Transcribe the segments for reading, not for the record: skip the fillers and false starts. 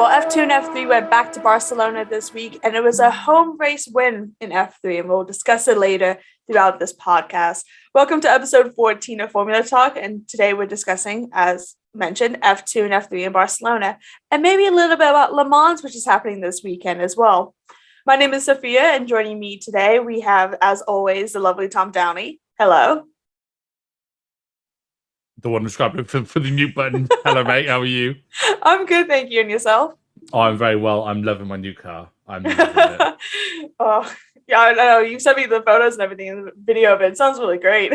Well, F2 and F3 went back to Barcelona this week, and it was a home race win in F3, and we'll discuss it later throughout this podcast. Welcome to episode 14 of Formula Talk, and today we're discussing, as mentioned, F2 and F3 in Barcelona, and maybe a little bit about Le Mans, which is happening this weekend as well. My name is Sophia, and joining me today, we have, as always, the lovely Tom Downey. Hello. The one described for the mute button. Hello, mate. How are you? I'm good, thank you. And yourself? Oh, I'm very well. I'm loving my new car. I'm loving it. Oh, yeah, I know. You sent me the photos and everything and the video of it. It sounds really great.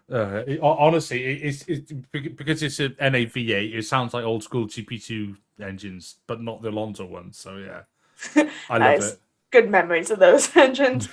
Honestly, it's because it's an NAV8. It sounds like old school GP2 engines, but not the Alonso ones. So yeah, I love it. Good memories of those engines.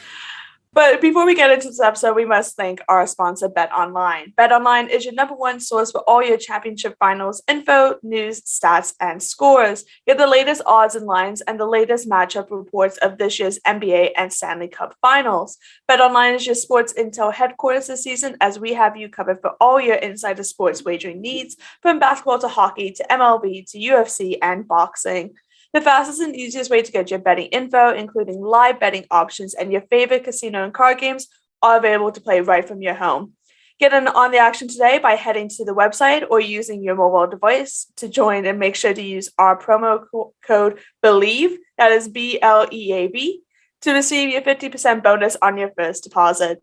But before we get into this episode, we must thank our sponsor, BetOnline. BetOnline is your number one source for all your championship finals info, news, stats, and scores. Get the latest odds and lines and the latest matchup reports of this year's NBA and Stanley Cup finals. BetOnline is your sports intel headquarters this season, as we have you covered for all your insider sports wagering needs, from basketball to hockey to MLB to UFC and boxing. The fastest and easiest way to get your betting info, including live betting options and your favorite casino and card games, are available to play right from your home. Get in on the action today by heading to the website or using your mobile device to join, and make sure to use our promo code BELIEVE, that is BLEAV, to receive your 50% bonus on your first deposit.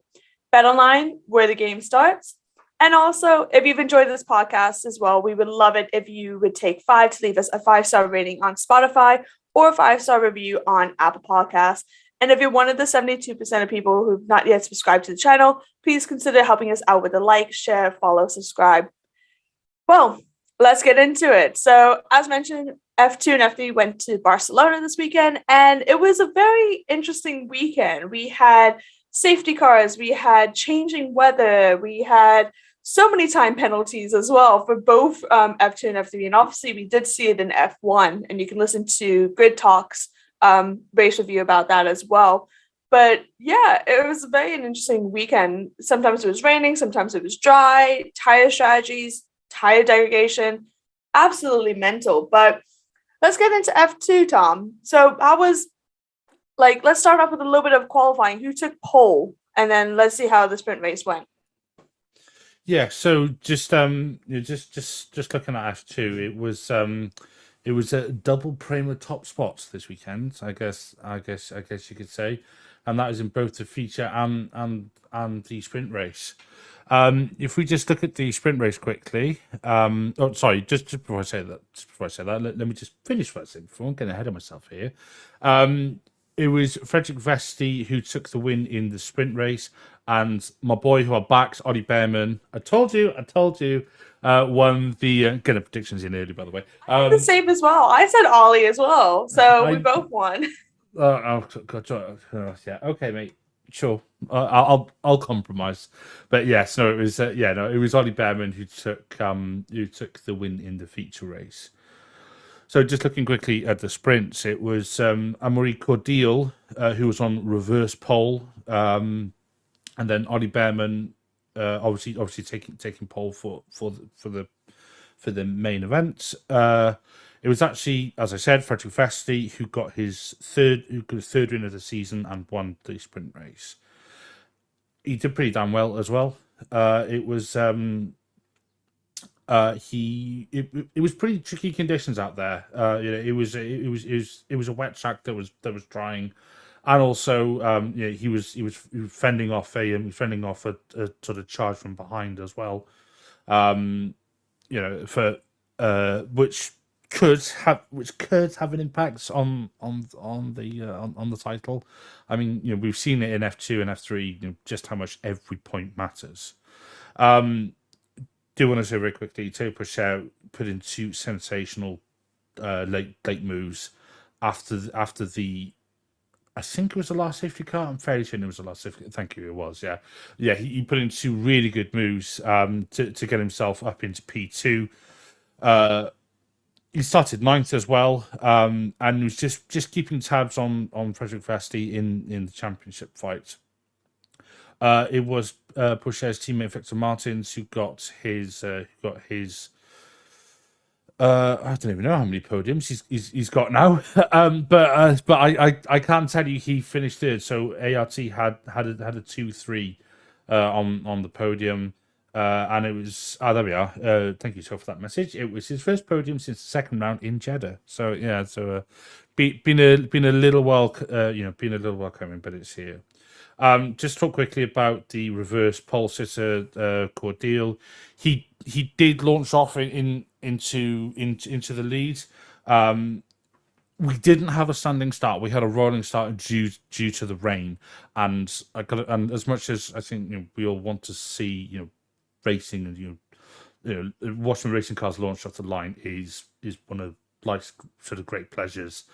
BetOnline, where the game starts. And also, if you've enjoyed this podcast as well, we would love it if you would take 5 to leave us a 5-star rating on Spotify or a 5-star review on Apple Podcasts. And if you're one of the 72% of people who've not yet subscribed to the channel, please consider helping us out with a like, share, follow, subscribe. Well, let's get into it. So, as mentioned, F2 and F3 went to Barcelona this weekend, and it was a very interesting weekend. We had safety cars, we had changing weather, we had so many time penalties as well for both F2 and F3. And obviously we did see it in F1, and you can listen to Grid Talk's race review about that as well. But yeah, it was a very interesting weekend. Sometimes it was raining, sometimes it was dry, tire strategies, tire degradation, absolutely mental. But let's get into F2, Tom. So let's start off with a little bit of qualifying. Who took pole? And then let's see how the sprint race went. Yeah, so just looking at F2, it was a double Prema top spots this weekend. I guess you could say, and that is in both the feature and the sprint race. If we just look at the sprint race quickly, just before I say that, let me just finish first before I'm getting ahead of myself here. It was Frederick Vesti who took the win in the sprint race, and my boy who I backed, Ollie Behrman, I told you, won the... Get the predictions in early, by the way. The same as well. I said Ollie as well, so we both won. Yeah, okay, mate. Sure, I'll compromise. But yes, no, it was it was Ollie Behrman who took the win in the feature race. So just looking quickly at the sprints, it was Amaury Cordial who was on reverse pole, and then Ollie Behrman obviously taking pole for the main event. It was actually, as I said, Frederick Vesti who got his third win of the season and won the sprint race. He did pretty damn well as well. It was. It was pretty tricky conditions out there. It was a wet track that was drying, and also he was fending off a sort of charge from behind as well. Which could have an impact on the title. I mean, we've seen it in F2 and F3, just how much every point matters. Do want to say very quickly, Teo Purcell put in 2 sensational late moves after the I think it was the last safety car. I'm fairly certain it was the last safety car. Thank you, it was. Yeah. He put in 2 really good moves to get himself up into P2. He started 9th as well, and was just keeping tabs on Frederick Vesti in the championship fight. It was Purcell's teammate Victor Martins who got his I don't even know how many podiums he's got now. But I can't tell you he finished third. So ART had a 2-3 on the podium. And it was there we are. Thank you so for that message. It was his first podium since the second round in Jeddah. So yeah, so been a little while, been a little while coming, but it's here. Just talk quickly about the reverse pole sitter Cordeal. He did launch off into the lead. We didn't have a standing start. We had a rolling start due to the rain. And and as much as I think we all want to see racing and watching racing cars launch off the line is one of life's sort of great pleasures.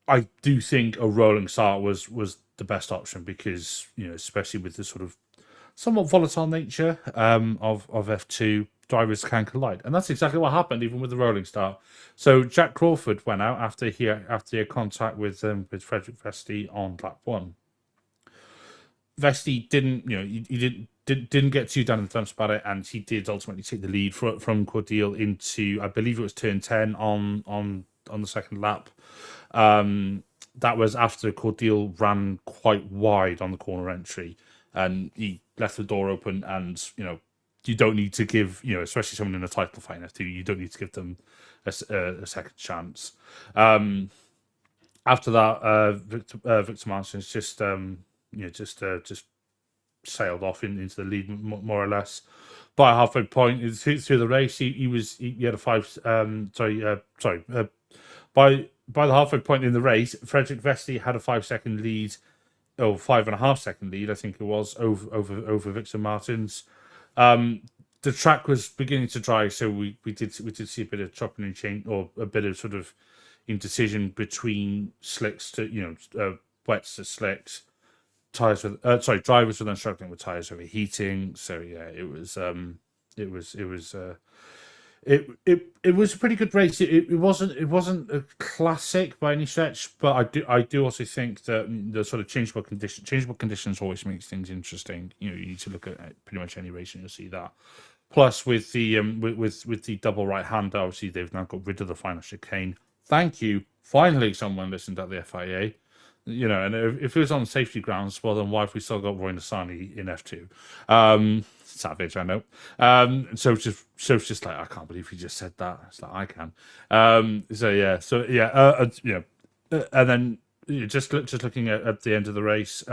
I do think a rolling start was the best option because especially with the sort of somewhat volatile nature of F2, drivers can collide, and that's exactly what happened even with the rolling start. So Jack Crawford went out after he had contact with Frederick Vesti on lap 1. Vesti didn't he didn't get too down in the dumps about it, and he did ultimately take the lead from Cordeal into, I believe it was turn 10 on the second lap. That was after Cordeal ran quite wide on the corner entry, and he left the door open. And you don't need to give especially someone in a title fight in F2, you don't need to give them a second chance. After that, Victor Martins just sailed off into the lead more or less. By a halfway point through the race, he had a by the halfway point in the race, Frederick Vesti had a 5-second lead, or 5.5-second lead, I think it was, over Victor Martins. The track was beginning to dry, so we did see a bit of chopping and change, or a bit of sort of indecision between slicks to wets to slicks. Drivers were then struggling with tires overheating. So yeah, it was a pretty good race. It wasn't a classic by any stretch, but I do also think that the sort of changeable conditions always makes things interesting. You need to look at pretty much any race and you'll see that. Plus with the with the double right hand, obviously they've now got rid of the final chicane. Thank you. Finally, someone listened at the FIA. And if it was on safety grounds, well, then why have we still got Roy Nassani in F2? Savage, I know. So it's just like, I can't believe he just said that. It's like, I can. And then just looking at the end of the race,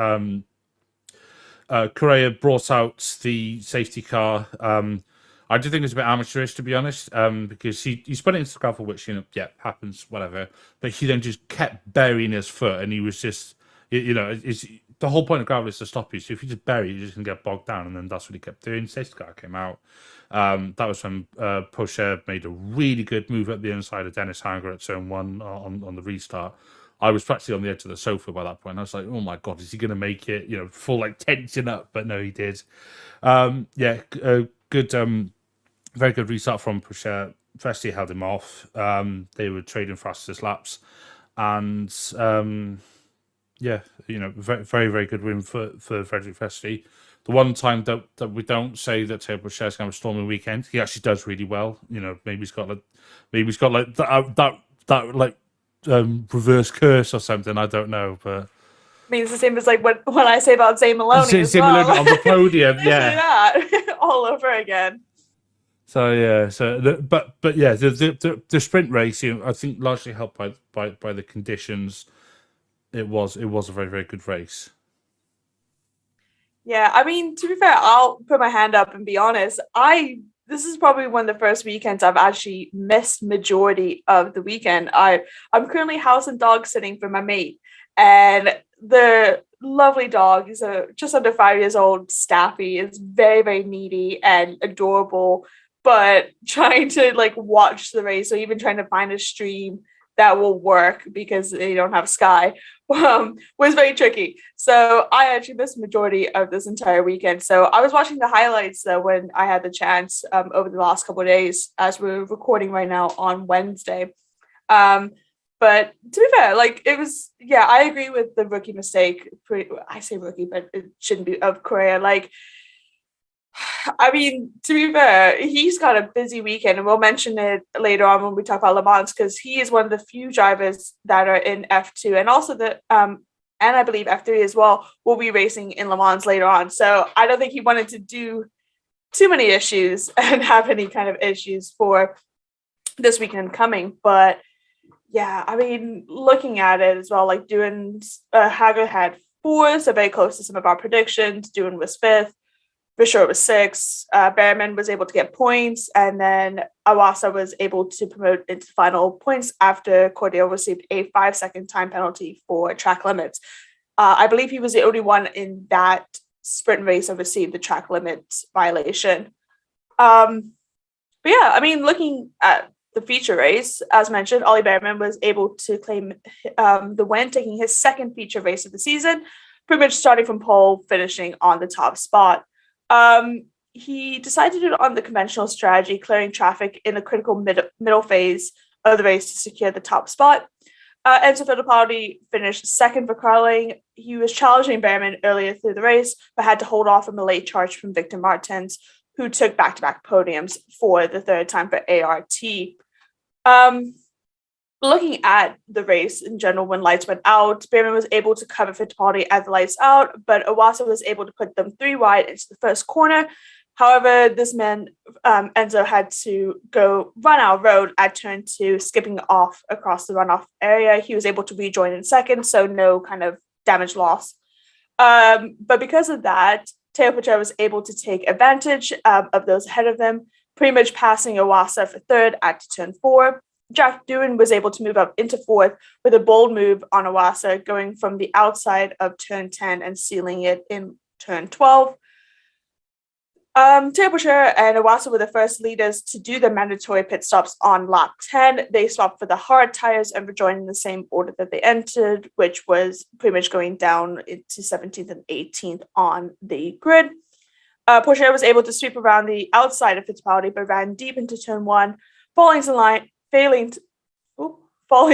Correa brought out the safety car. I do think it's a bit amateurish, to be honest, because he spun it into the gravel, which happens, whatever. But he then just kept burying his foot, and he was just, it's the whole point of gravel is to stop you. So if you just bury, you're just gonna get bogged down, and then that's what he kept doing. Safety car came out. That was when Pocher made a really good move at the inside of Dennis Hanger at turn 1 on the restart. I was practically on the edge of the sofa by that point. I was like, oh my God, is he going to make it? Full tension up. But no, he did. Good, very good restart from Pocher. Vesti held him off. They were trading fastest laps. And very, very good win for Frederick Vesti. The one time that we don't say that Teo Pocher's going to have a stormy weekend, he actually does really well. Maybe he's got that reverse curse or something. I don't know, but I mean, it's the same as like when I say about Zane Maloney as Maloney well. on the podium, yeah, that all over again. So yeah, the sprint race, I think largely helped by the conditions. It was a very, very good race. Yeah, I mean, to be fair, I'll put my hand up and be honest. This is probably one of the first weekends I've actually missed majority of the weekend. I'm currently house and dog sitting for my mate, and the lovely dog is just under 5 years old. Staffy is very, very needy and adorable, but trying to watch the race, or even trying to find a stream that will work because they don't have Sky, was very tricky. So I actually missed the majority of this entire weekend. So I was watching the highlights though when I had the chance over the last couple of days, as we're recording right now on Wednesday. But to be fair, it was, I agree with the rookie mistake. I say rookie, but it shouldn't be, of Correa. I mean, to be fair, he's got a busy weekend, and we'll mention it later on when we talk about Le Mans, because he is one of the few drivers that are in F2, and also and I believe F3 as well, will be racing in Le Mans later on. So I don't think he wanted to do too many issues and have any kind of issues for this weekend coming. But yeah, I mean, looking at it as well, like doing Hager had four, so very close to some of our predictions. Doing was fifth. Fisher was sixth. Behrman was able to get points, and then Awasa was able to promote into final points after Cordell received a 5-second time penalty for track limits. I believe he was the only one in that sprint race that received the track limits violation. But yeah, I mean, looking at the feature race, as mentioned, Ollie Behrman was able to claim the win, taking his second feature race of the season, pretty much starting from pole, finishing on the top spot. He decided to do it on the conventional strategy, clearing traffic in the critical middle phase of the race to secure the top spot. Enzo Fittipaldi finished second for Carling. He was challenging Behrman earlier through the race, but had to hold off from a late charge from Victor Martins, who took back-to-back podiums for the third time for ART. Looking at the race in general, when lights went out, Behrman was able to cover Fittipaldi at the lights out, but Awasa was able to put them 3 wide into the first corner. However, this man, Enzo, had to go run out road at turn 2, skipping off across the runoff area. He was able to rejoin in second, so no kind of damage loss. But because of that, Teo Pacher was able to take advantage of those ahead of them, pretty much passing Awasa for third at turn 4. Jack Doohan was able to move up into fourth with a bold move on Awasa, going from the outside of turn 10 and sealing it in turn 12. Teo Pacher and Awasa were the first leaders to do the mandatory pit stops on lap 10. They swapped for the hard tires and rejoined in the same order that they entered, which was pretty much going down into 17th and 18th on the grid. Pacher was able to sweep around the outside of Fittipaldi, but ran deep into turn 1, falling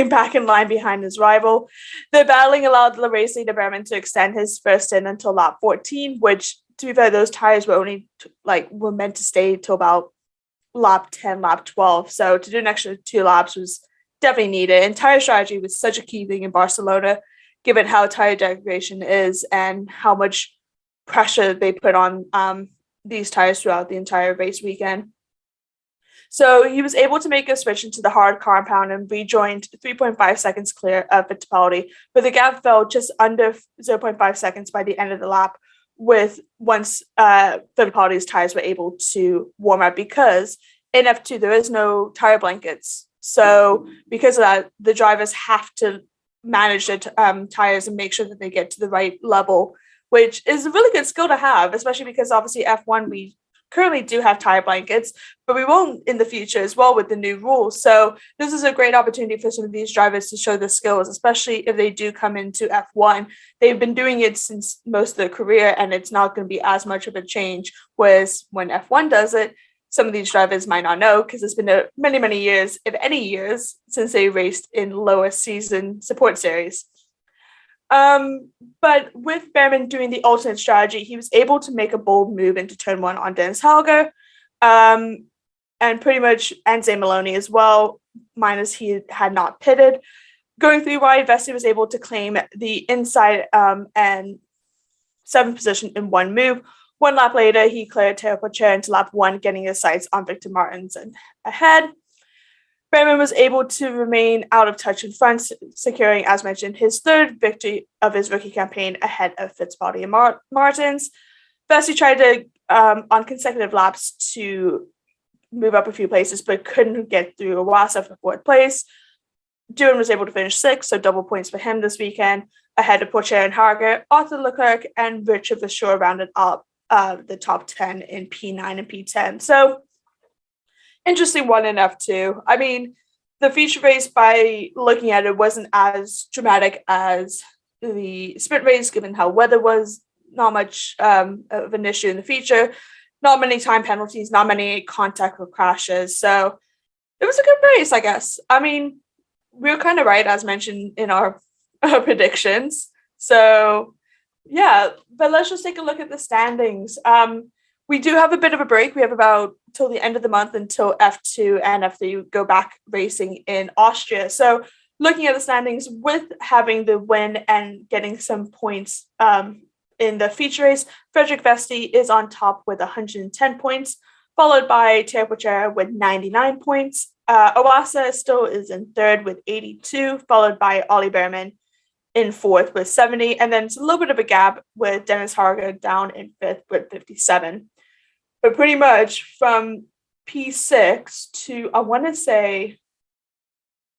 back in line behind his rival. The battling allowed the race leader Behrman to extend his first in until lap 14, which, to be fair, those tires were only were meant to stay till about lap 10, lap 12. So to do an extra 2 laps was definitely needed. And tire strategy was such a key thing in Barcelona, given how tire degradation is and how much pressure they put on these tires throughout the entire race weekend. So he was able to make a switch into the hard compound and rejoined 3.5 seconds clear of Fittipaldi, but the gap fell just under 0.5 seconds by the end of the lap, once Fittipaldi's tires were able to warm up, because in F2 there is no tire blankets. So because of that, the drivers have to manage their tires and make sure that they get to the right level, which is a really good skill to have, especially because obviously F1, we currently do have tire blankets, but we won't in the future as well with the new rules. So this is a great opportunity for some of these drivers to show their skills, especially if they do come into F1. They've been doing it since most of their career, and it's not going to be as much of a change. Whereas when F1 does it, some of these drivers might not know, because it's been many, many years, if any years, since they raced in lower season support series. But with Behrman doing the alternate strategy, he was able to make a bold move into turn 1 on Dennis Hauger, and pretty much Zane Maloney as well, minus he had not pitted. Going 3 wide, Vesey was able to claim the inside and 7th position in one move. 1 lap later, he cleared Teo Pacher into lap 1, getting his sights on Victor Martins and ahead. Behrman was able to remain out of touch in front, securing, as mentioned, his 3rd victory of his rookie campaign ahead of Fittipaldi and Martins. Vesey tried to, on consecutive laps, to move up a few places, but couldn't get through Awasa for 4th place. Doohan was able to finish 6th, so double points for him this weekend, ahead of Pacher and Harger. Arthur Leclerc and Richard Verschoor rounded up the top 10 in P9 and P10. So interesting one in F2. I mean, the feature race, by looking at it, wasn't as dramatic as the sprint race, given how weather was not much of an issue in the feature, not many time penalties, not many contact or crashes. So it was a good race, I guess. I mean, we were kind of right, as mentioned in our predictions. So yeah, but let's just take a look at the standings. We do have a bit of a break. We have about till the end of the month until F2 and F3 go back racing in Austria. So looking at the standings, with having the win and getting some points in the feature race, Frederick Vesti is on top with 110 points, followed by Teo Pochera with 99 points. Owasa still is in third with 82, followed by Ollie Behrman in fourth with 70. And then it's a little bit of a gap with Dennis Harger down in fifth with 57. But pretty much from P6 to, I want to say,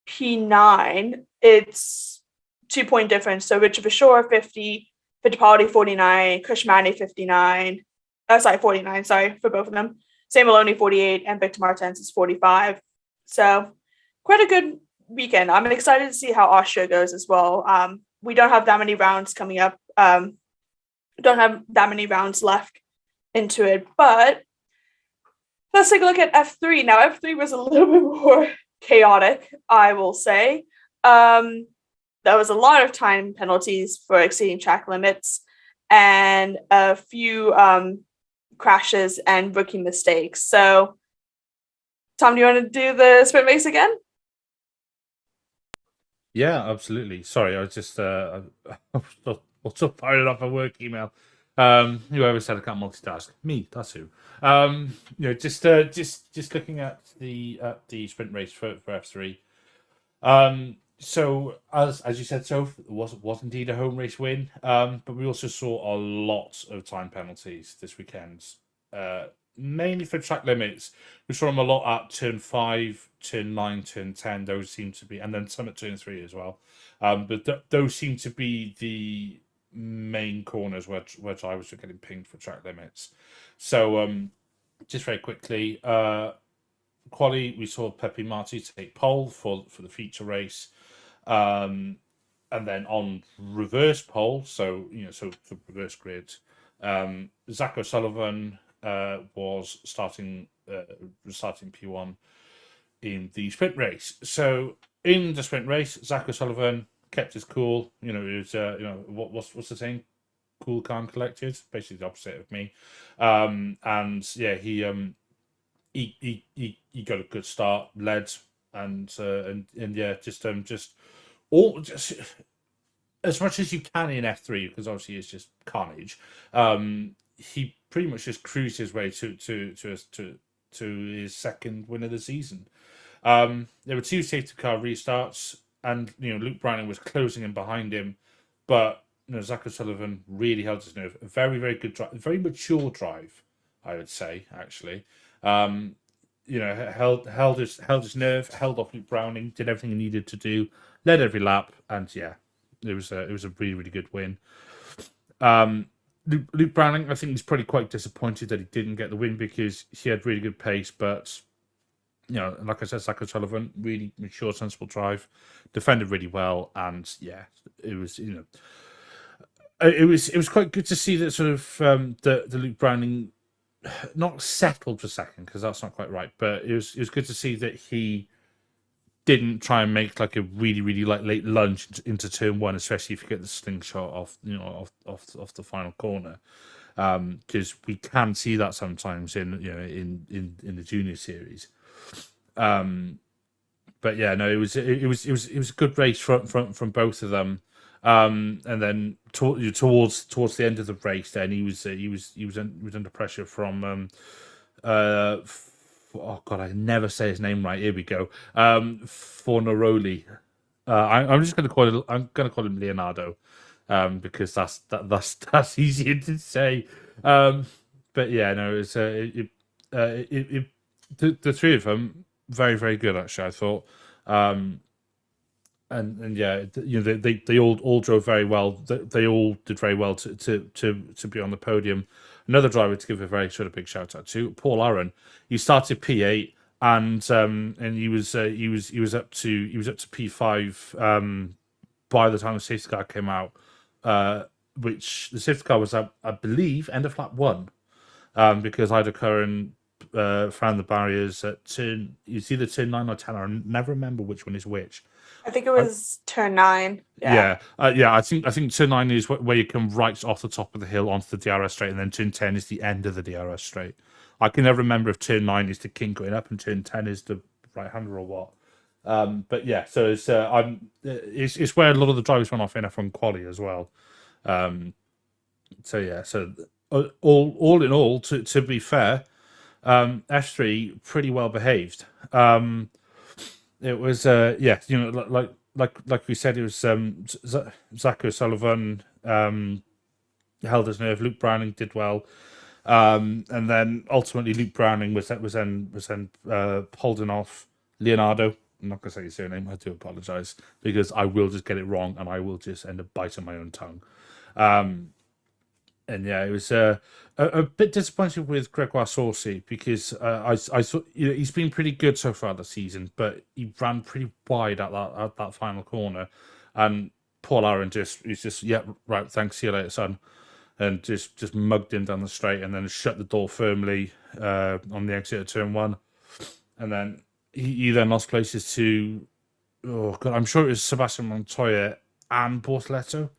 P9, it's 2-point difference. So Richard Bashore, 50, Fittipaldi, 49, Kushmani, 49. 49, for both of them. Sam Maloney, 48, and Victor Martens is 45. So quite a good weekend. I'm excited to see how Austria goes as well. We don't have that many rounds coming up. Don't have that many rounds left into it, but let's take a look at F3. Now, F3 was a little bit more chaotic, I will say. There was a lot of time penalties for exceeding track limits and a few crashes and rookie mistakes. So, Tom, do you want to do the sprint race again? Yeah, absolutely. Sorry, I was just also firing off a work email. Whoever said I can't multitask, me. That's who. Just looking at the sprint race for F3. So as you said, Soph, it was indeed a home race win. But we also saw a lot of time penalties this weekend. Mainly for track limits. We saw them a lot at turn 5, turn 9, turn 10. Those seem to be, and then some at turn 3 as well. But those seem to be the main corners where drivers were getting pinged for track limits. So just very quickly, quali, we saw Pepe Marti take pole for the feature race. And then on reverse pole, so for reverse grid, Zach O'Sullivan was starting P1 in the sprint race. So in the sprint race, Zach O'Sullivan kept his cool. It was what's the saying? Cool, calm, collected. Basically the opposite of me. And yeah, he got a good start, led, and yeah, just as much as you can in F3, because obviously it's just carnage. He pretty much just cruised his way to his second win of the season. There were 2 safety car restarts, and Luke Browning was closing in behind him, but Zach O'Sullivan really held his nerve. A very, very good drive, very mature drive, I would say, actually. Held his nerve, held off Luke Browning, did everything he needed to do, led every lap, and yeah, it was a really, really good win. Luke Browning, I think he's probably quite disappointed that he didn't get the win because he had really good pace, but like I said, Zach O'Sullivan, really mature, sensible drive, defended really well, and yeah, it was it was quite good to see that sort of the Luke Browning not settled for second, because that's not quite right, but it was good to see that he didn't try and make like a really, really late lunge into turn 1, especially if you get the slingshot off the final corner, because we can see that sometimes in the junior series. But yeah, no, it was a good race from both of them. And then towards the end of the race, then he was under pressure from oh god, I never say his name right. Here we go. Fornaroli. I'm just going to call him Leonardo, because that's easier to say. But yeah, no, it's the 3 of them very, very good, actually, I thought. And yeah, they all drove very well. They all did very well to be on the podium. Another driver to give a very sort of big shout out to, Paul Aaron. He started P8 and he was up to P5 by the time the safety car came out, which the safety car was I believe end of lap 1, because Ida Curran found the barriers at it's either turn 9 or 10. I never remember which one is which. I think it was turn 9. Yeah. I think turn 9 is where you come right off the top of the hill onto the DRS straight, and then turn 10 is the end of the DRS straight. I can never remember if turn 9 is the king going up and turn 10 is the right hander or what. But yeah, so it's where a lot of the drivers went off in F1 quali as well. So yeah, so all in all, to be fair, F3 pretty well behaved. It was like we said, it was Zach O'Sullivan held his nerve. Luke Browning did well, and then ultimately Luke Browning was then holding off Leonardo. I'm not gonna say his surname. I do apologize because I will just get it wrong and I will just end up biting my own tongue. And yeah, it was a bit disappointing with Gregoire Saucy because I thought he's been pretty good so far this season, but he ran pretty wide at that final corner, and Paul Aaron he's just right, thanks, see you later, son, and just mugged him down the straight and then shut the door firmly on the exit of turn 1, and then he then lost places to I'm sure it was Sebastian Montoya and Bortoleto,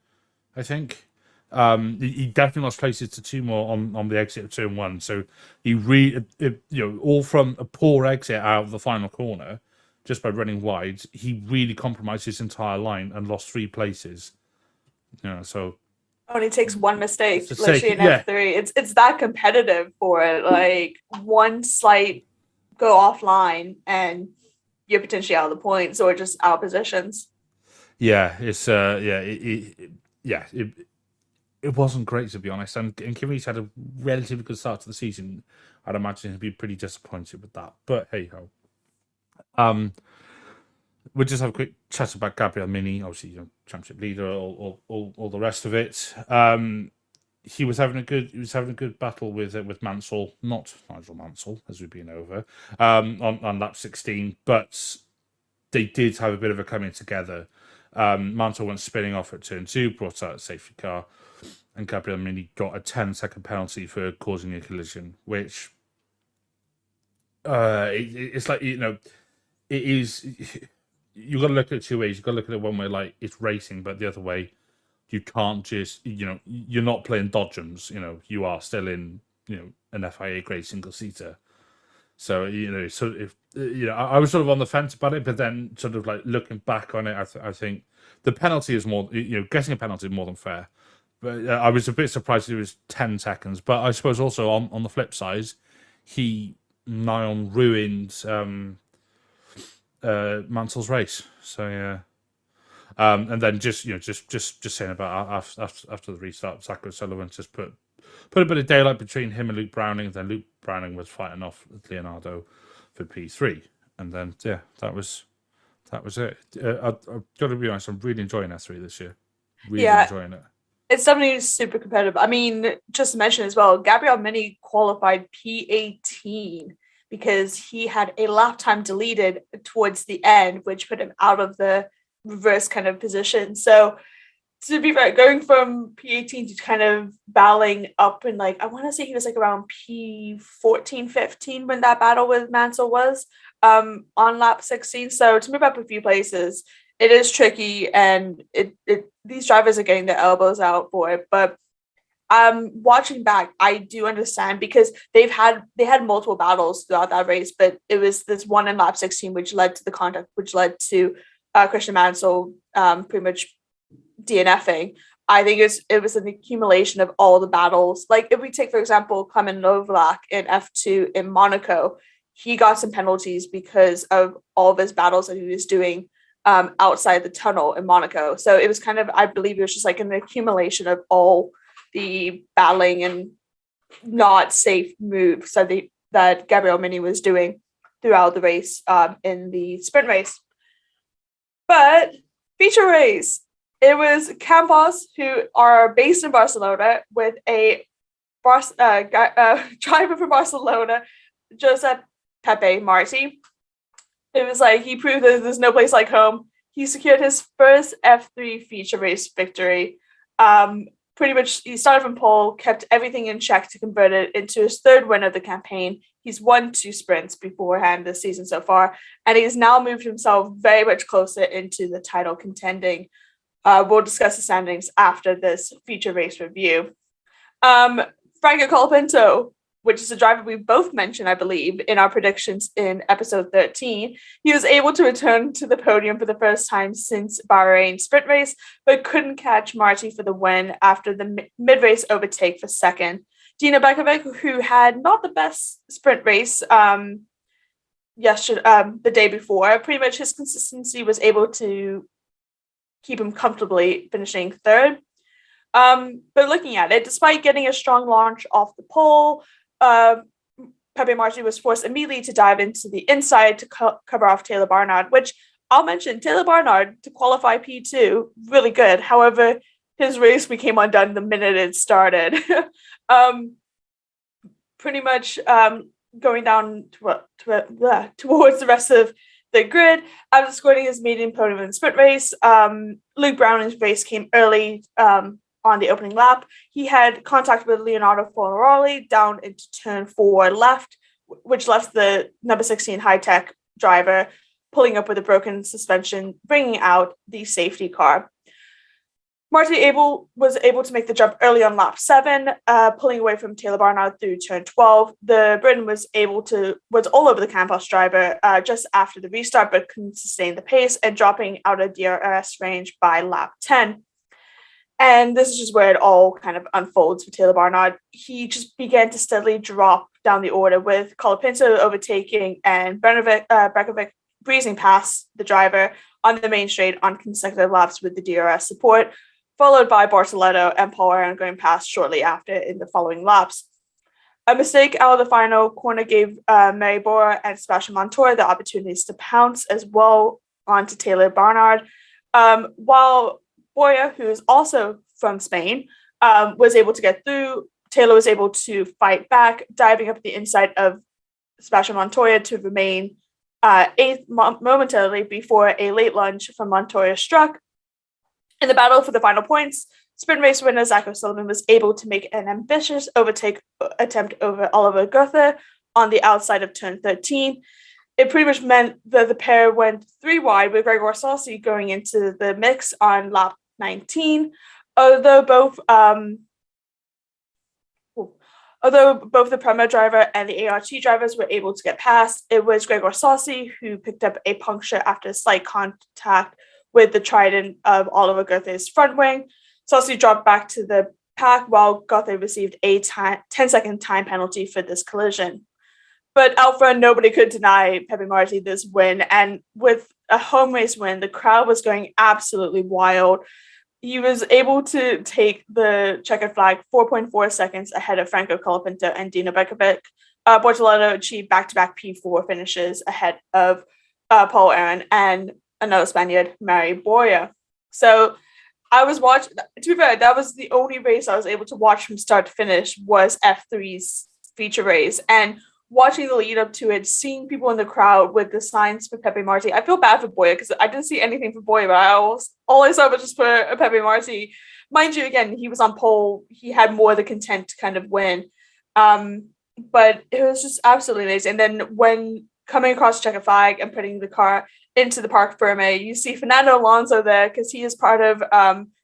I think. He definitely lost places to 2 more on the exit of turn 1. So he all from a poor exit out of the final corner, just by running wide, he really compromised his entire line and lost 3 places. So only takes one mistake, literally in F3. It's that competitive for it. Like one slight go offline and you're potentially out of the points or just out of positions. Yeah, it's it wasn't great, to be honest. And given he's had a relatively good start to the season, I'd imagine he'd be pretty disappointed with that. But hey ho. We'll just have a quick chat about Gabriel Mini, obviously, championship leader, all the rest of it. He was having a good battle with Mansell, not Nigel Mansell, as we've been over, on lap 16, but they did have a bit of a coming together. Mansell went spinning off at turn 2, brought out a safety car, and Gabriel Mini got a 10-second penalty for causing a collision, which it's like, it is. You've got to look at it 2 ways. You've got to look at it one way, like it's racing, but the other way, you can't just, you're not playing dodgems. You are still in, an FIA grade single seater. So I was sort of on the fence about it, but then sort of like looking back on it, I think the penalty is more, getting a penalty is more than fair. But I was a bit surprised it was 10 seconds. But I suppose also on the flip side, he nigh on ruined Mansell's race. So yeah. And then just saying about after the restart, Zach O'Sullivan just put a bit of daylight between him and Luke Browning. And then Luke Browning was fighting off with Leonardo for P3, and then that was it. I've got to be honest, I'm really enjoying S3 this year. Really enjoying it. It's definitely super competitive. I mean, just to mention as well, Gabriel Mini qualified P18 because he had a lap time deleted towards the end, which put him out of the reverse kind of position. So to be fair, going from P18 to kind of battling up and I want to say he was around P14, 15 when that battle with Mansell was on lap 16. So to move up a few places, it is tricky, and these drivers are getting their elbows out for it. But watching back, I do understand because they had multiple battles throughout that race, but it was this one in lap 16 which led to the contact, which led to Christian Mansell pretty much DNFing. I think it was an accumulation of all the battles. Like if we take, for example, Clement Novalak in F2 in Monaco, he got some penalties because of all of his battles that he was doing outside the tunnel in Monaco. So it was kind of, I believe it was just an accumulation of all the battling and not safe moves that Gabriel Mini was doing throughout the race in the sprint race. But feature race, it was Campos, who are based in Barcelona, with a driver from Barcelona, Josep Pepe Marti. It was he proved that there's no place like home. He secured his first F3 feature race victory. Pretty much, he started from pole, kept everything in check to convert it into his third win of the campaign. He's won 2 sprints beforehand this season so far, and he's now moved himself very much closer into the title contending. We'll discuss the standings after this feature race review. Franco Colapinto, which is a driver we both mentioned, I believe, in our predictions in episode 13. He was able to return to the podium for the first time since Bahrain sprint race, but couldn't catch Marty for the win after the mid-race overtake for second. Dino Bekovic, who had not the best sprint race the day before, pretty much his consistency was able to keep him comfortably finishing third. But looking at it, despite getting a strong launch off the pole, Pepe Marti was forced immediately to dive into the inside to cover off Taylor Barnard, which I'll mention, Taylor Barnard to qualify P2, really good. However, his race became undone the minute it started. Pretty much going down towards the rest of the grid, after scoring his maiden podium in the sprint race. Luke Browning's race came early on the opening lap. He had contact with Leonardo Fornaroli down into turn 4 left, which left the number 16 high-tech driver pulling up with a broken suspension, bringing out the safety car. Marty was able to make the jump early on lap 7, pulling away from Taylor Barnard through turn 12. The Briton was all over the Campos driver just after the restart, but couldn't sustain the pace and dropping out of DRS range by lap 10. And this is just where it all kind of unfolds for Taylor Barnard. He just began to steadily drop down the order, with Colapinto overtaking and Bekovic breezing past the driver on the main straight on consecutive laps with the DRS support, followed by Bartoletto and Paul Aaron going past shortly after in the following laps. A mistake out of the final corner gave Mary Bora and Sebastian Montoya the opportunities to pounce as well onto Taylor Barnard, while Boya, who is also from Spain, was able to get through. Taylor was able to fight back, diving up the inside of Sebastian Montoya to remain eighth momentarily before a late lunge from Montoya struck. In the battle for the final points, sprint race winner Zach O'Sullivan was able to make an ambitious overtake attempt over Oliver Goethe on the outside of turn 13. It pretty much meant that the pair went 3 wide, with Gregor Saucy going into the mix on lap 19. Although both the Prema driver and the ART drivers were able to get past, it was Gregor Saucy who picked up a puncture after a slight contact with the trident of Oliver Goethe's front wing. Saucy dropped back to the pack while Goethe received a 10-second time penalty for this collision. But out front, nobody could deny Pepe Marti this win, and with a home race win, the crowd was going absolutely wild. He was able to take the checkered flag 4.4 seconds ahead of Franco Colapinto and Dino Bekovic. Bortoletto achieved back-to-back P4 finishes ahead of Paul Aaron and another Spaniard, Mary Boya. So I was watching, to be fair, that was the only race I was able to watch from start to finish was F3's feature race. And watching the lead up to it, seeing people in the crowd with the signs for Pepe Marti, I feel bad for Boya because I didn't see anything for Boya, but all I saw was just for Pepe Marti. Mind you, again, he was on pole. He had more the content to kind of win. But it was just absolutely amazing. And then when coming across the checker flag and putting the car into the Parc Ferme, you see Fernando Alonso there because he is part of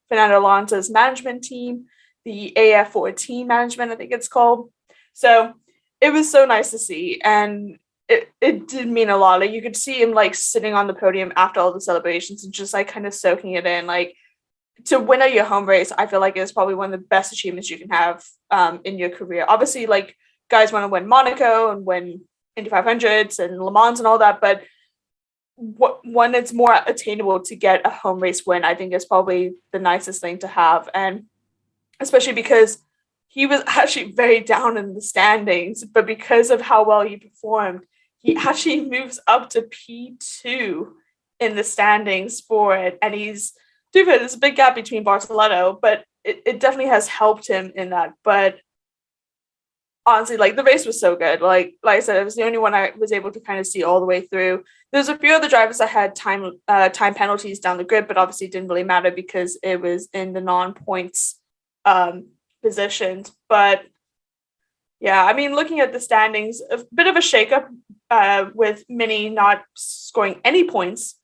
Fernando Alonso's management team, the AF14 management, I think it's called. So it was so nice to see, and it did mean a lot. Like, you could see him like sitting on the podium after all the celebrations and just like kind of soaking it in. Like, to win at your home race, I feel like it's probably one of the best achievements you can have in your career. Obviously, like, guys want to win Monaco and win Indy 500s and Le Mans and all that, but one that's more attainable to get a home race win, I think, is probably the nicest thing to have. And especially because he was actually very down in the standings, but because of how well he performed, he actually moves up to P2 in the standings for it. And there's a big gap between Bartoletto, but it definitely has helped him in that. But honestly, like, the race was so good. Like I said, it was the only one I was able to kind of see all the way through. There's a few other drivers that had time penalties down the grid, but obviously it didn't really matter because it was in the non-points positions. But Yeah, I mean, looking at the standings, a bit of a shakeup with Mini not scoring any points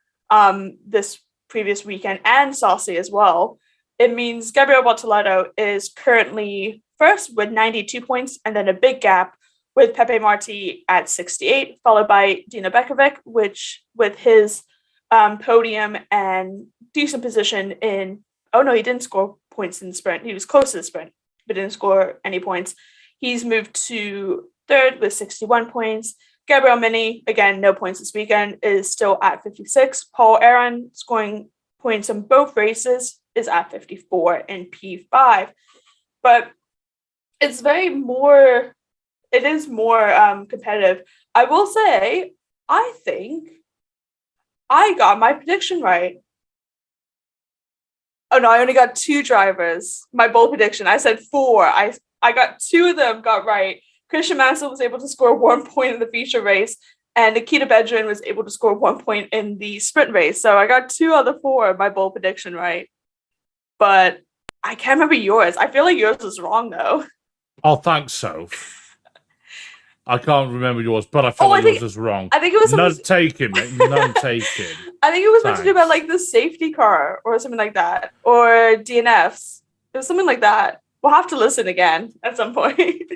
this previous weekend, and Saucy as well. It means Gabriel Bortoleto is currently first with 92 points, and then a big gap with Pepe Marti at 68, followed by Dino Bekovic, which with his podium and decent position in... Oh, no, he didn't score points in the sprint. He was close to the sprint, but didn't score any points. He's moved to third with 61 points. Gabriel Mini, again, no points this weekend, is still at 56. Paul Aaron, scoring points in both races, is at 54 in P5. But it is more competitive. I will say, I think I got my prediction right. Oh, no, I only got 2 drivers. My bold prediction, I said 4. I got 2 of them got right. Christian Mansell was able to score 1 point in the feature race, and Nikita Bedrin was able to score 1 point in the sprint race. So I got 2 out of 4 of my bold prediction right. But I can't remember yours. I feel like yours was wrong, though. Oh, thanks, Soph. I can't remember yours, but I feel like yours was wrong. I think it was none taken, mate. None taken. I think it was meant to do about like the safety car or something like that, or DNFs. It was something like that. We'll have to listen again at some point.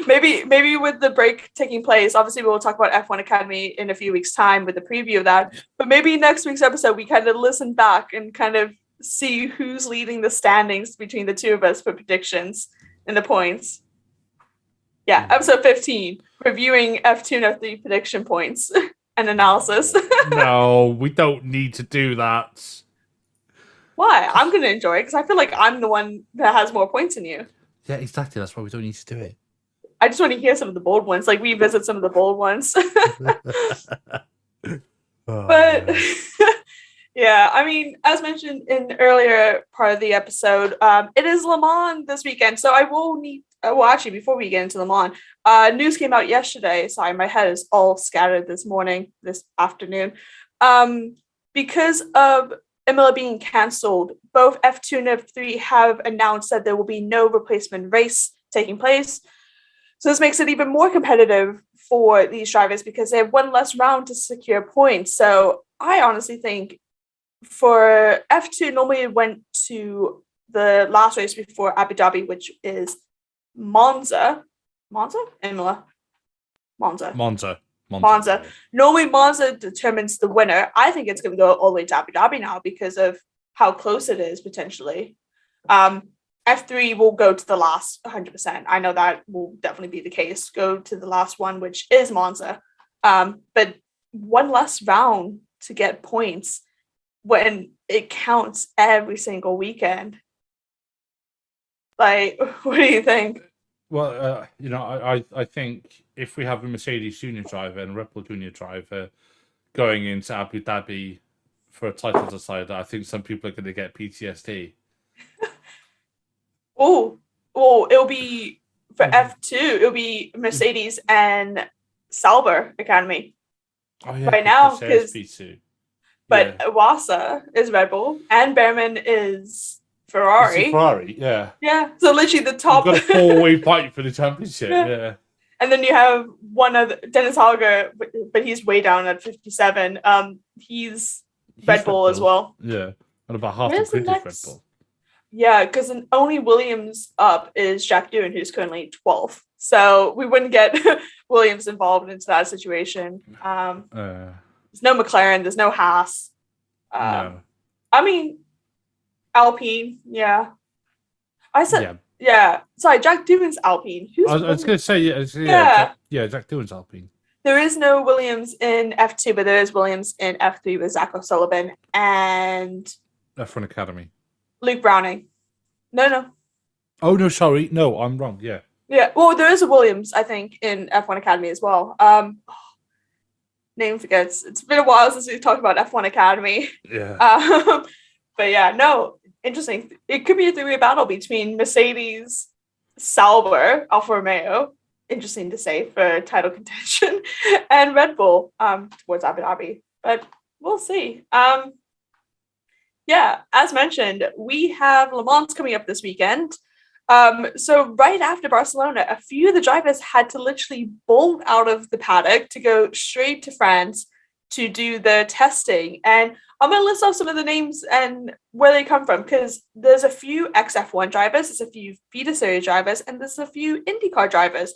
maybe with the break taking place, obviously we'll talk about F1 Academy in a few weeks' time with the preview of that. But maybe next week's episode we kind of listen back and kind of see who's leading the standings between the two of us for predictions and the points. Yeah, episode 15, reviewing F293 prediction points and analysis. No, we don't need to do that. Why? I'm going to enjoy it because I feel like I'm the one that has more points than you. Yeah, exactly. That's why we don't need to do it. I just want to hear some of the bold ones, like revisit some of the bold ones. But yeah, I mean, as mentioned in the earlier part of the episode, it is Le Mans this weekend. So I will need... Well, actually, before we get into Le Mans, news came out yesterday. Sorry, my head is all scattered this afternoon. Because of Imola being cancelled, both F2 and F3 have announced that there will be no replacement race taking place. So this makes it even more competitive for these drivers because they have one less round to secure points. So I honestly think for F2, normally it went to the last race before Abu Dhabi, which is Monza. Imola. Monza. Normally Monza determines the winner. I think it's going to go all the way to Abu Dhabi now because of how close it is potentially. F3 will go to the last 100%. I know that will definitely be the case. Go to the last one, which is Monza. But one less round to get points when it counts every single weekend. Like, what do you think? Well, I think if we have a Mercedes junior driver and a Red Bull junior driver going into Abu Dhabi for a title decider, I think some people are going to get PTSD. Oh, it'll be for F2. It'll be Mercedes and Sauber Academy. Oh yeah, right now because P2. But Iwasa is Red Bull and Behrman is Ferrari. Ferrari, yeah. Yeah, so literally the top. You've got a 4-way fight for the championship, yeah. And then you have one of Dennis Hauger, but he's way down at 57. He's Red Bull as well. Yeah, and about half the grid is Red Bull. Yeah, because only Williams up is Jack Doohan, who's currently 12th. So we wouldn't get Williams involved into that situation. There's no McLaren, there's no Haas. No. I mean, Alpine, yeah. I said, yeah. Sorry, Jack Doohan's Alpine. I was going to say, Jack Doohan's Alpine. There is no Williams in F2, but there is Williams in F3 with Zach O'Sullivan and F1 Academy. Luke Browning. No. Oh, no, sorry. No, I'm wrong. Yeah. Yeah. Well, there is a Williams, I think, in F1 Academy as well. Name forgets. It's been a while since we've talked about F1 Academy. Yeah. But yeah, no, interesting. It could be a three-way battle between Mercedes, Sauber, Alfa Romeo, interesting to say for title contention, and Red Bull towards Abu Dhabi. But we'll see. Yeah, as mentioned, we have Le Mans coming up this weekend. So right after Barcelona, a few of the drivers had to literally bolt out of the paddock to go straight to France to do the testing. And I'm going to list off some of the names and where they come from, because there's a few XF1 drivers, there's a few feeder series drivers, and there's a few IndyCar drivers.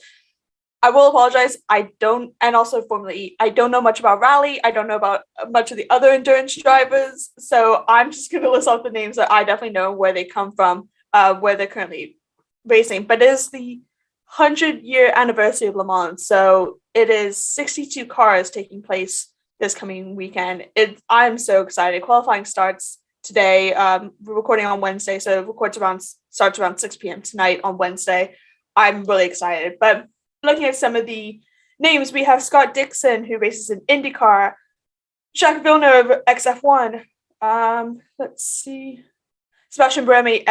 I will apologize. And also Formula E. I don't know much about rally. I don't know about much of the other endurance drivers. So I'm just going to list off the names that I definitely know where they come from, where they're currently racing. But it is the 100-year anniversary of Le Mans. So it is 62 cars taking place this coming weekend. I'm so excited. Qualifying starts today. We're recording on Wednesday. So it starts around 6 p.m. tonight on Wednesday. I'm really excited. But looking at some of the names, we have Scott Dixon, who races in IndyCar, Jacques Villeneuve, XF1. Let's see. Sebastian Buemi,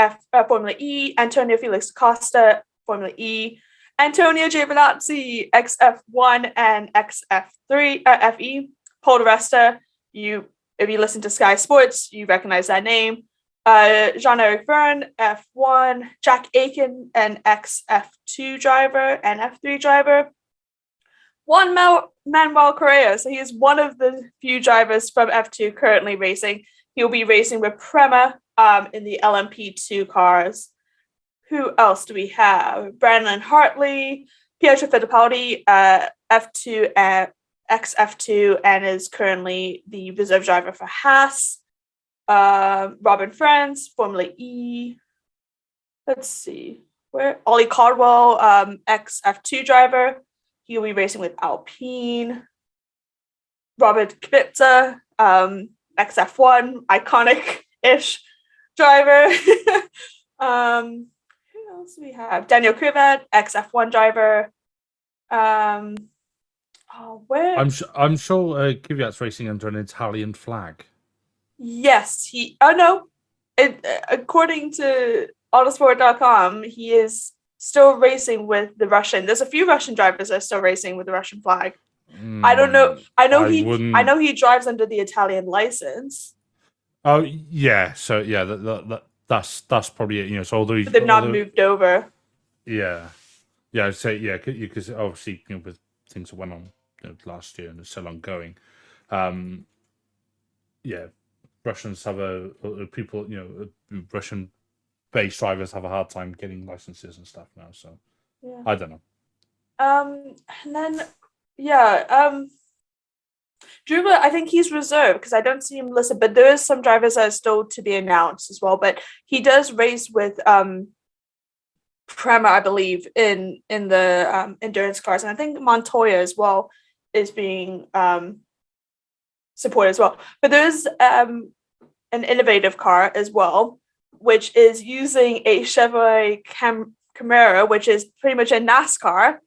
Formula E. Antonio Felix Costa, Formula E. Antonio Giovinazzi, XF1 and XF3, FE. Paul di Resta, if you listen to Sky Sports, you recognize that name. Jean-Eric Verne, F1, Jack Aiken, an XF2 driver and F3 driver. Juan Manuel Correa, so he is one of the few drivers from F2 currently racing. He'll be racing with Prema in the LMP2 cars. Who else do we have? Brandon Hartley, Pietro Fittipaldi, F2 and XF2, and is currently the reserve driver for Haas. Robin Franz, Formula E. Let's see. Where Ollie Caldwell, XF2 driver. He'll be racing with Alpine. Robert Kubica, XF1, iconic-ish driver. Who else do we have? Daniel Kvyat, XF1 driver. I'm sure Kvyat's racing under an Italian flag. Yes, according to Autosport.com, he is still racing with the Russian. There's a few Russian drivers that are still racing with the Russian flag. I don't know. I know he drives under the Italian license. Oh yeah, so yeah, that's probably it. So although they've not moved over. Yeah, I'd say because obviously with things that went on last year and it's still ongoing. Russians have Russian-based drivers have a hard time getting licenses and stuff now. So I don't know. And then Druva, I think he's reserved because I don't see him listed, but there is some drivers that are still to be announced as well. But he does race with Prema, I believe, in the endurance cars, and I think Montoya as well is being supported as well. But there's an innovative car as well, which is using a Chevrolet Camaro, which is pretty much a NASCAR,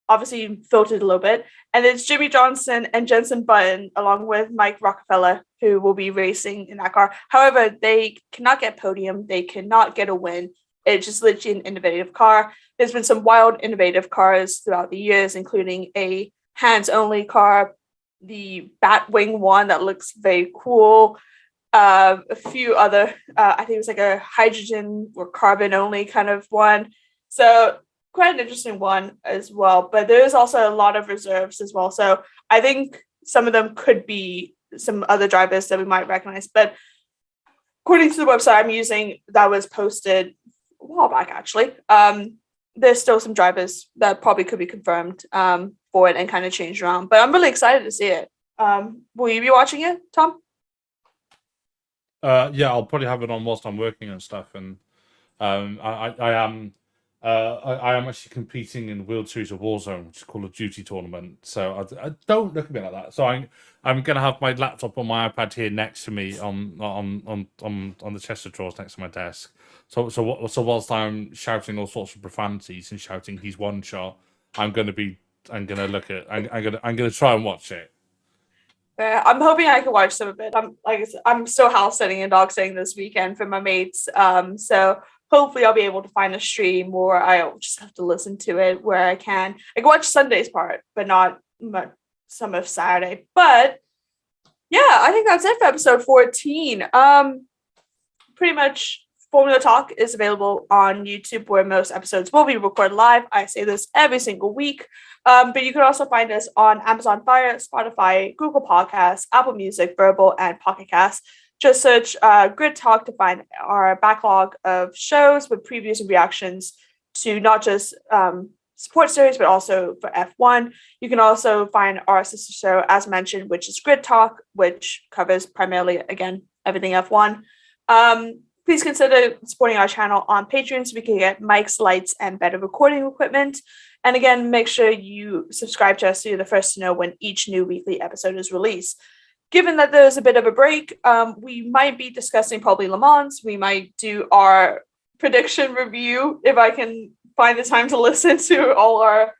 obviously filtered a little bit. And it's Jimmy Johnson and Jenson Button, along with Mike Rockefeller, who will be racing in that car. However, they cannot get podium. They cannot get a win. It's just literally an innovative car. There's been some wild innovative cars throughout the years, including a hands-only car, the Batwing one that looks very cool, a few other, I think it was like a hydrogen or carbon-only kind of one. So quite an interesting one as well. But there is also a lot of reserves as well. So I think some of them could be some other drivers that we might recognize. But according to the website I'm using that was posted a while back, actually, there's still some drivers that probably could be confirmed for it and kind of changed around. But I'm really excited to see it. Will you be watching it, Tom? I'll probably have it on whilst I'm working and stuff. And I am actually competing in World Series of Warzone, which is Call of Duty tournament. So I don't look at me like that. So I'm gonna have my laptop or my iPad here next to me on the chest of drawers next to my desk. So whilst I'm shouting all sorts of profanities and shouting he's one shot, I'm gonna look at. I'm gonna try and watch it. I'm hoping I can watch some of it. I'm still house sitting and dog sitting this weekend for my mates. So hopefully I'll be able to find a stream, or I'll just have to listen to it where I can. I can watch Sunday's part, but not some of Saturday. But yeah, I think that's it for episode 14. Pretty much Formula Talk is available on YouTube, where most episodes will be recorded live. I say this every single week. But you can also find us on Amazon Fire, Spotify, Google Podcasts, Apple Music, Verbal, and Pocket Cast. Just search Grid Talk to find our backlog of shows with previews and reactions to not just support series, but also for F1. You can also find our sister show, as mentioned, which is Grid Talk, which covers primarily, again, everything F1. Please consider supporting our channel on Patreon so we can get mics, lights, and better recording equipment. And again, make sure you subscribe to us so you're the first to know when each new weekly episode is released. Given that there's a bit of a break, we might be discussing probably Le Mans. We might do our prediction review if I can find the time to listen to all our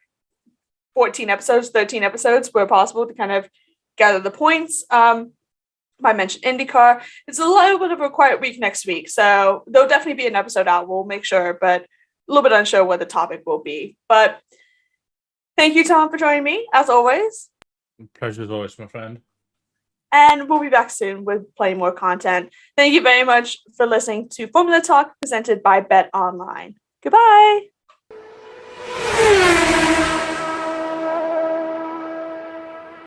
13 episodes where possible to kind of gather the points. I mentioned IndyCar. It's a little bit of a quiet week next week, so there'll definitely be an episode out. We'll make sure, but a little bit unsure what the topic will be. But thank you, Tom, for joining me, as always. Pleasure as always, my friend. And we'll be back soon with plenty more content. Thank you very much for listening to Formula Talk, presented by Bet Online. Goodbye.